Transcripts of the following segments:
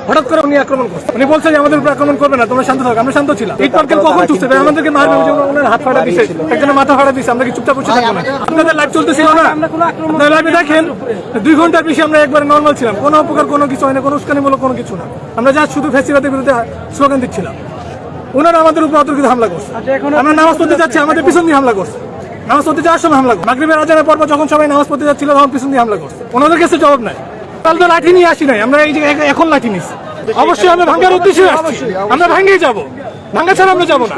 হঠাৎ করে উনি আক্রমণ করছে। উনি বলছেন যে আমাদের উপর আক্রমণ করবে না, তোমরা শান্ত থাকো। আমরা শান্ত ছিলাম। ইট পাটকেল কখন ছুটছে আমাদেরকে মারবে, ওনার হাত ফাটা দিছে, একজনের মাথা ফাটা দিছে। আমরা কি চুপচাপ বসে থাকবো না? আপনাদের লাইভ চলতেছিল না, আপনারা লাইভে দেখেন 2 ঘন্টার বেশি আমরা একবারে নর্মাল ছিলাম, কোনো উপকার কোনো কিছু হয় না, কোনো উস্কানিমূলক কোনো কিছু না। আমরা যা শুধু ফ্যাসিবাদের বিরুদ্ধে স্লোগান দিচ্ছিলাম। ওনারা আমাদের উপর অতর্কিত হামলা করছে। আমরা নামাজ পড়তে যাচ্ছি, আমাদের পিছন দিয়ে হামলা করছে। নামাজ পড়তে যাওয়ার সময় হামলা করছে। মাগরিবের আজানের পর যখন সবাই নামাজ পড়তে যাচ্ছিল তখন পিছন দিয়ে হামলা করছে। ওনাদের কাছে জবাব নাই। কাল তো লাঠি নিয়ে আসি নাই, আমরা এই যে এখন লাঠি নিচ্ছি। অবশ্যই আমরা ভাঙ্গার উদ্দেশ্যে আসছি, আমরা ভাঙ্গেই যাবো, ভাঙ্গা ছাড়া আমরা যাবো না।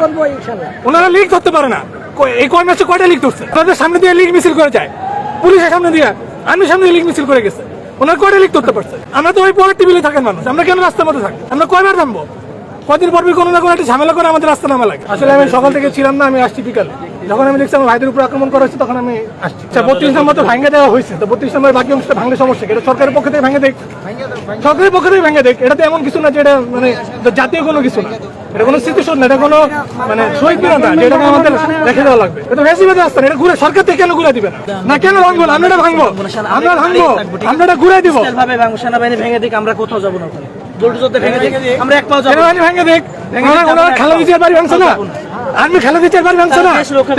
ওনারা লিক ধরতে পারে না। এই কয় মাসে কয়টা লিক ধরছে? তাদের সামনে দিয়ে লিক মিছিল করে যায়, পুলিশের সামনে দিয়ে, আর্মির সামনে দিয়ে লিক মিছিল করে গেছে। ওনারা কয়টা লিক ধরতে পারছে? আমরা তো ওই পরের টেবিলে থাকেন মানুষ, আমরা কেন রাস্তার মধ্যে থাকি? আমরা কয়বার থামবো? কদিন পর কোনো না কোনো একটা ঝামেলা করে আমাদের রাস্তা নামা লাগে। আসলে আমি সকাল থেকে ছিলাম না, আমি আসছি বিকালে। যখন আমি দেখছি আমার ভাইদের উপর আক্রমণ করা হচ্ছে তখন আমি আসছি। 32 নম্বর তো ভাঙে দেওয়া হয়েছে, তো 32 নম্বরের বাকি অংশটা ভাঙলে সমস্যা। এটা সরকারের পক্ষ থেকে ভেঙে দেখ, সরকারের পক্ষ থেকে ভেঙে দেখ। এটাতে এমন কিছু না যে এটা মানে জাতীয় কোনো কিছু না, এটা কোনো স্মৃতিশোধ না, এটা কোনো মানে শহীদ মিনার না যেটাকে আমাদের রেখে দেওয়া লাগবে। এটা ফ্যাসিবাদের রাস্তা, এটা ঘুরে সরকার থেকে কেন ঘুরে দিবে না? কেন ভাঙবো? আমরা এটা ভাঙবো, আমরা ভাঙবো, আমরা এটা ঘুরে দিব। সেনাবাহিনী ভেঙে দিক, আমরা কোথাও যাবো না। আমরা এক পাও যাবো, ভেঙে দেখ। খালেদা বাড়ি ভাঙছে না, আমি খালেদা বাড়ি ভাঙছে না,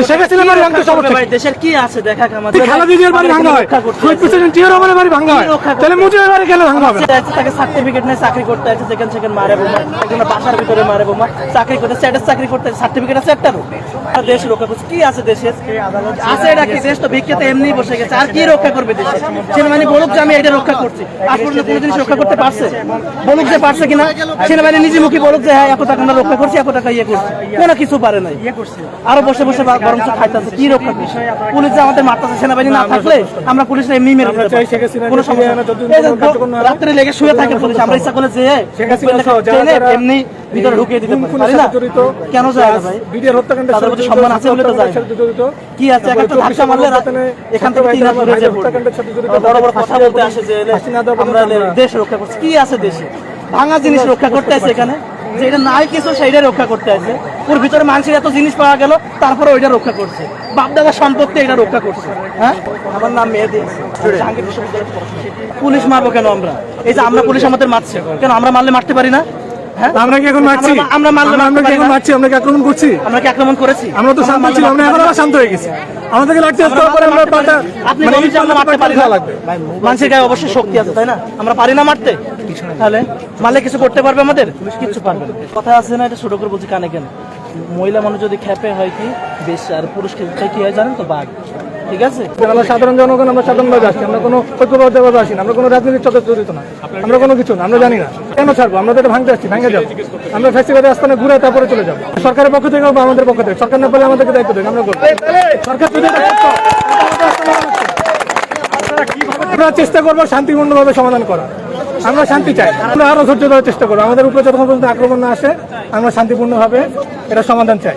শেখ হাসিনার বাড়ি ভাঙতে সমস্যা। দেশের কি আছে দেখা, খালেদা বাড়ি ভাঙা হয়, শহীদ প্রেসিডেন্ট জিয়া রহমানের বাড়ি ভাঙা হয়, তাহলে মুজিবের বাড়ি কেন ভাঙা হবে? তাকে সার্টিফিকেট নেই, চাকরি করতে আছে, সেকেন্ড সেকেন্ড মারে বোমা, একজন বাসার ভিতরে মারে বোমা, চাকরি করতে স্ট্যাটাস চাকরি করতে সার্টিফিকেট আছে একটারও। আর দেশ রক্ষা করছে কি আছে? দেশের আছে এটা কি? দেশ তো ভিক্ষাতে এমনি বসে গেছে, আর কি রক্ষা করবে দেশে? সেনাবাহিনী বলুক যে আমি এটা রক্ষা করছি, আজ পর্যন্ত কোনো জিনিস রক্ষা করতে পারছে? বলুক যে পারছে কিনা, সেনাবাহিনী নিজে মুখে বলুক যে হ্যাঁ এত টাকা আমরা রক্ষা করছি, এত টাকা ইয়ে করছি, কোনো কিছু পারে নাই। আরো বসে বসে বরঞ্চ খাইতেছে, কি রক্ষা করছে? পুলিশ যে আমাদের মারতেছে, সেনাবাহিনী না থাকলে আমরা পুলিশরা এমনি মেরে কোনো সমস্যা। রাত্রে লেগে শুয়ে থাকে পুলিশ, আমরা ইচ্ছা করলে যে এমনি ভিতরে ঢুকিয়ে দিতে পারি না। কেন যায় না ভাই? তাদের প্রতি সম্মান আছে বলে তো যায়। কি আছে? একটা ধাক্কা মারলে এখান থেকে 3 হাত দূরে যাবে, বড় বড় কথা বলতে আসে যে আমরা দেশ রক্ষা করছি। কি আছে দেশে? ভাঙা জিনিস রক্ষা করতে আছে এখানে, যে এটা নাই কিছু সেইটা রক্ষা করতে আছে। ওর ভিতরে মানুষের এত জিনিস পাওয়া গেল, তারপরে ওইটা রক্ষা করছে। বাপদাদার সম্পত্তি এটা রক্ষা করছে। হ্যাঁ, আমার নাম মেহেদি, পুলিশ মারবো কেন আমরা? এই যে আমরা পুলিশ আমাদের মারছে কেন? আমরা মারলে মারতে পারি না? আমরা কি এখন মারছি? আমরা মারলে আমরা কি এখন মারছি? আমরা কি আক্রমণ করছি? আমরা কি আক্রমণ করেছি? আমরা তো শান্ত ছিলাম, আমরা এখন আবার শান্ত হয়ে গেছি। আমাদেরকে লাগতে পরে আমরা পাল্টা আপনি বলছেন আমরা মারতে পারি না। মানুষের গায়ে অবশ্যই শক্তি আছে, তাই না? আমরা পারি না মারতে, তাহলে মারলে কিছু করতে পারবে আমাদের? কিছু পারবে না। কথা আছে না, এটা ছোট করে বলছি কানে কেন? মহিলা মানুষ যদি খেপে হয় কি বেশ, আর পুরুষ কি হয় জানেন তো? বাঘ। ঠিক আছে, আমরা সাধারণ জনগণ, আমরা সাধারণভাবে আসছি, আমরা কোনো ঐক্যবদ্ধভাবে আসি না, আমরা কোনো রাজনৈতিক চক্রে জড়িত না, আমরা কোনো কিছু না, আমরা জানি না কেন ছাড়বো। আমরা তো এটা ভাঙতে আসছি, ভেঙে যাবো। আমরা ফ্যাসিবাদের আস্থানে ঘুরে তারপরে চলে যাবো। সরকারের পক্ষ থেকে বা আমাদের পক্ষ থেকে, সরকার না পেলে আমাদেরকে দায়িত্ব দেন, আমরা করবো। সরকার আমরা চেষ্টা করবো শান্তিপূর্ণভাবে সমাধান করা। আমরা শান্তি চাই, আমরা আরো ধৈর্য ধরার চেষ্টা করবো। আমাদের উপরে যতক্ষণ পর্যন্ত আক্রমণ না আসে আমরা শান্তিপূর্ণভাবে এটা সমাধান চাই।